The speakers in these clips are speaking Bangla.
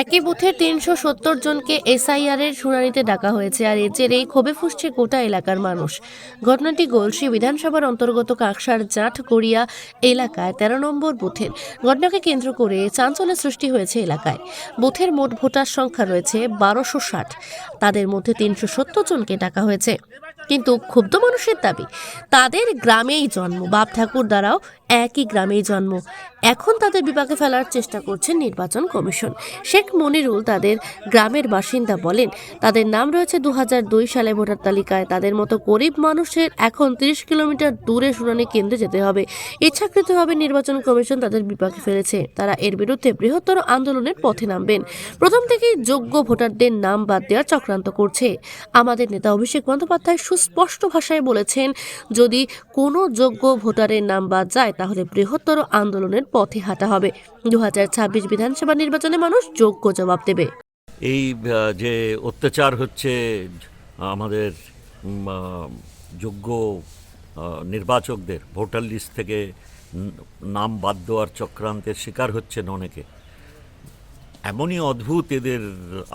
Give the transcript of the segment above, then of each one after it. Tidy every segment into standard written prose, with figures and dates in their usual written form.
একই বুথের ৩৭০ জনকে এসআইআর এর শুনানিতে ডাকা হয়েছে, আর এর জেরেই ক্ষোভে ফুঁসছে গোটা এলাকার মানুষ। ঘটনাটি গলসি বিধানসভার অন্তর্গত কাকসার জাটগড়িয়া এলাকায় ১৩ নম্বর বুথের। ঘটনাকে কেন্দ্র করে চাঞ্চল্যের সৃষ্টি হয়েছে এলাকায়। বুথের মোট ভোটার সংখ্যা রয়েছে ১২৬০, তাদের মধ্যে ৩৭০ জনকে ডাকা হয়েছে। কিন্তু ক্ষুব্ধ মানুষের দাবি, তাদের গ্রামেই জন্ম, বাপ ঠাকুর দ্বারাও একই গ্রামেই জন্ম, এখন তাদের বিপাকে ফেলার চেষ্টা করছেন নির্বাচন কমিশন। শেখ মনিরুল তাদের গ্রামের বাসিন্দা, বলেন তাদের নাম রয়েছে ২০০২ সালে ভোটার তালিকায়। তাদের মতো গরিব মানুষের এখন ৩০ কিলোমিটার দূরে শুনানি কেন্দ্রে যেতে হবে। ইচ্ছাকৃতভাবে নির্বাচন কমিশন তাদের বিপাকে ফেলেছে। তারা এর বিরুদ্ধে বৃহত্তর আন্দোলনের পথে নামবেন। প্রথম থেকেই যোগ্য ভোটারদের নাম বাদ দেওয়ার চক্রান্ত করছে। আমাদের নেতা অভিষেক বন্দ্যোপাধ্যায় সুস্পষ্ট ভাষায় বলেছেন, যদি কোনো যোগ্য ভোটারের নাম বাদ যায় তাহলে বৃহত্তর আন্দোলনের পথে হাঁটা হবে। ২০২৬ বিধানসভা নির্বাচনে মানুষ যোগ্য জবাব দেবে। এই যে অত্যাচার হচ্ছে, আমাদের যোগ্য নির্বাচকদের ভোটার লিস্ট থেকে নাম বাদ দেওয়ার চক্রান্তের শিকার হচ্ছেন অনেকে। এমনই অদ্ভুত এদের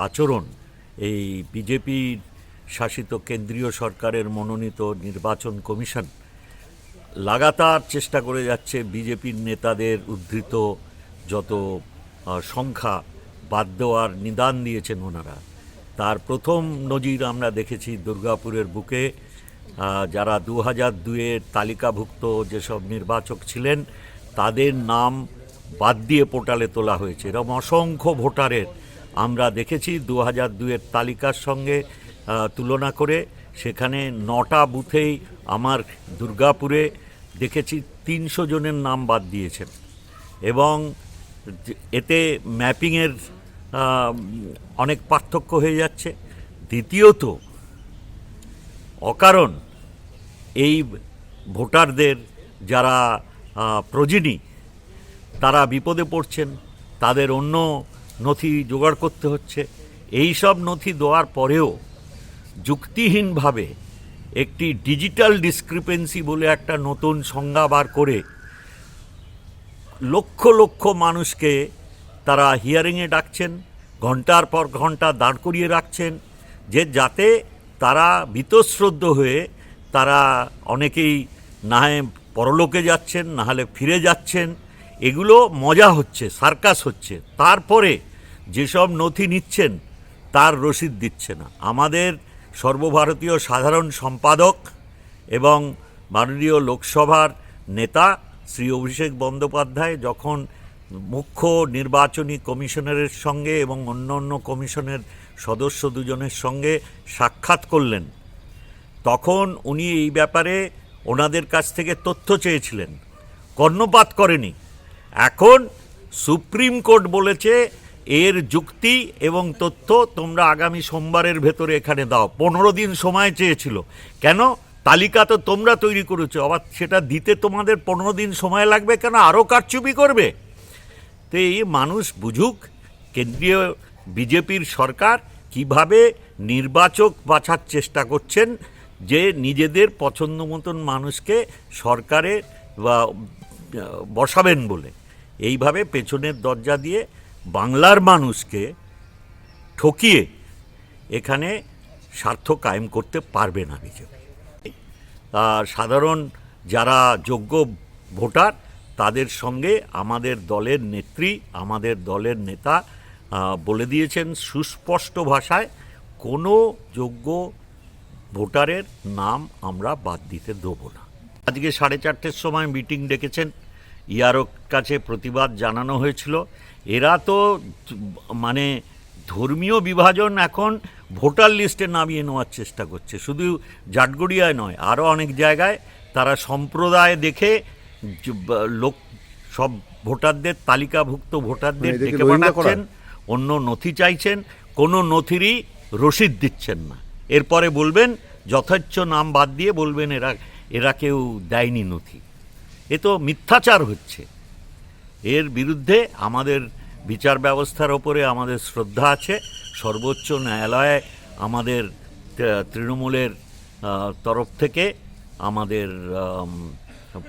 আচরণ। এই বিজেপি শাসিত কেন্দ্রীয় সরকারের মনোনীত নির্বাচন কমিশন লাগাতার চেষ্টা করে যাচ্ছে বিজেপির নেতাদের উদ্ধৃত যত সংখ্যা বাদ দেওয়ার নিদান দিয়েছেন ওনারা। তার প্রথম নজির আমরা দেখেছি দুর্গাপুরের বুকে, যারা ২০০২-এর তালিকাভুক্ত যেসব নির্বাচক ছিলেন তাদের নাম বাদ দিয়ে পোর্টালে তোলা হয়েছে। এরকম অসংখ্য ভোটারের আমরা দেখেছি ২০০২-এর তালিকার সঙ্গে তুলনা করে। সেখানে ৯টা বুথেই আমার দুর্গাপুরে দেখেছি ৩০০ জনের নাম বাদ দিয়েছেন, এবং এতে ম্যাপিংয়ের অনেক পার্থক্য হয়ে যাচ্ছে। দ্বিতীয়ত, অকারণ এই ভোটারদের যারা প্রজিনী তারা বিপদে পড়ছেন, তাদের অন্য নথি জোগাড় করতে হচ্ছে। এই সব নথি দেওয়ার পরেও যুক্তিহীনভাবে একটি ডিজিটাল ডিসক্রিপেন্সি বলে একটা নতুন সংজ্ঞা বার করে লক্ষ লক্ষ মানুষকে তারা হিয়ারিংয়ে ডাকছেন, ঘন্টার পর ঘন্টা দাঁড় করিয়ে রাখছেন, যাতে তারা বীতশ্রদ্ধ হয়ে তারা অনেকেই না হয় পরলোকে যাচ্ছেন, না হলে ফিরে যাচ্ছেন। এগুলো মজা হচ্ছে, সার্কাস হচ্ছে। তারপরে যেসব নথি নিচ্ছেন তার রসিদ দিচ্ছে না। আমাদের সর্বভারতীয় সাধারণ সম্পাদক এবং মাননীয় লোকসভার নেতা শ্রী অভিষেক বন্দ্যোপাধ্যায় যখন মুখ্য নির্বাচনী কমিশনারের সঙ্গে এবং অন্য অন্য কমিশনের সদস্য দুজনের সঙ্গে সাক্ষাৎ করলেন, তখন উনি এই ব্যাপারে ওনাদের কাছ থেকে তথ্য চেয়েছিলেন, কর্ণপাত করেনি। এখন সুপ্রিম কোর্ট বলেছে এর যুক্তি এবং তথ্য তোমরা আগামী সোমবারের ভেতরে এখানে দাও। 15 দিন সময় চেয়েছিল। কেন? তালিকা তো তোমরা তৈরি করেছো, আবার সেটা দিতে তোমাদের 15 দিন সময় লাগবে কেন? আরও কারচুপি করবে? তো এই মানুষ বুঝুক কেন্দ্রীয় বিজেপির সরকার কিভাবে নির্বাচক বাছার চেষ্টা করছেন, যে নিজেদের পছন্দ মতন মানুষকে সরকারে বসাবেন বলে। এইভাবে পেছনের দরজা দিয়ে বাংলার মানুষকে ঠকিয়ে এখানে স্বার্থ কায়েম করতে পারবে না বিজেপি। সাধারণ যারা যোগ্য ভোটার তাদের সঙ্গে আমাদের দলের নেত্রী, আমাদের দলের নেতা বলে দিয়েছেন সুস্পষ্ট ভাষায়, কোনো যোগ্য ভোটারের নাম আমরা বাদ দিতে দেবো না। আজকে 4:30-র সময় মিটিং ডেকেছেন, ইআরওর কাছে প্রতিবাদ জানানো হয়েছিল। এরা তো মানে ধর্মীয় বিভাজন এখন ভোটার লিস্টে নামিয়ে নেওয়ার চেষ্টা করছে। শুধু জাটগড়িয়ায় নয়, আরও অনেক জায়গায় তারা সম্প্রদায় দেখে লোক সব ভোটারদের, তালিকাভুক্ত ভোটারদের ডেকে পাঠাচ্ছেন, অন্য নথি চাইছেন, কোনো নথিরই রসিদ দিচ্ছেন না। এরপরে বলবেন যথেচ্ছ নাম বাদ দিয়ে বলবেন এরা কেউ দেয়নি নথি। এ তো মিথ্যাচার হচ্ছে। এর বিরুদ্ধে আমাদের বিচার ব্যবস্থার ওপরে আমাদের শ্রদ্ধা আছে। সর্বোচ্চ ন্যায়ালয়ে আমাদের তৃণমূলের তরফ থেকে আমাদের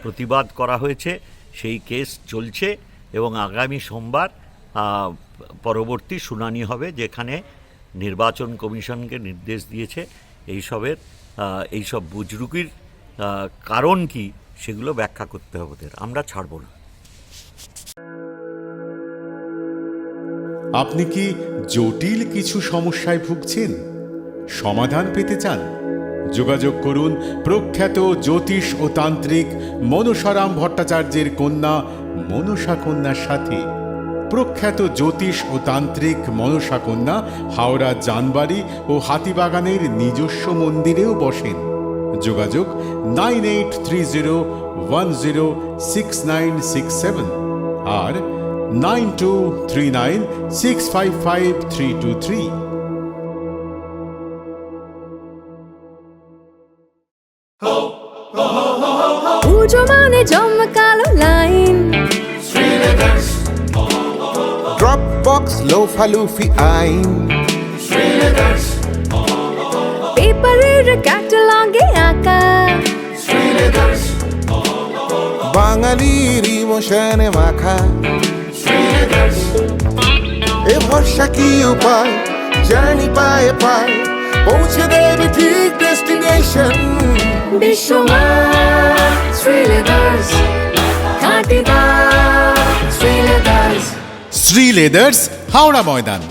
প্রতিবাদ করা হয়েছে, সেই কেস চলছে এবং আগামী সোমবার পরবর্তী শুনানি হবে, যেখানে নির্বাচন কমিশনকে নির্দেশ দিয়েছে এইসব বুজরুকির কারণ কি সেগুলো ব্যাখ্যা করতে হবে ওদের। আমরা ছাড়ব না। আপনি কি জটিল কিছু সমস্যায় ভুগছেন, সমাধান পেতে চান? যোগাযোগ করুন প্রখ্যাত জ্যোতিষ ও তান্ত্রিক মনসারাম ভট্টাচার্যের কন্যা মনসা কন্যার সাথে। প্রখ্যাত জ্যোতিষ ও তান্ত্রিক মনসা কন্যা হাওড়া জানবাড়ি ও হাতিবাগানের নিজস্ব মন্দিরেও বসেন। যোগাযোগ 9830106967 আর 9239655323। পুজো মানে জমকালো লাইন, Dropbox লোফালুফি আইন, পেপারের ক্যাটালগে আঁকা, বাঙালির ইমোশনে মাখা। এ ভরসা কি উপায়, জার্নি পায়ে পায় পৌঁছে দেবে ঠিক ডেস্টিনেশন। বিশ্বমান শ্রীলেদার্স, খাঁটি দাম শ্রীলেদার্স। শ্রী লেদার্স, হাওড়া ময়দান।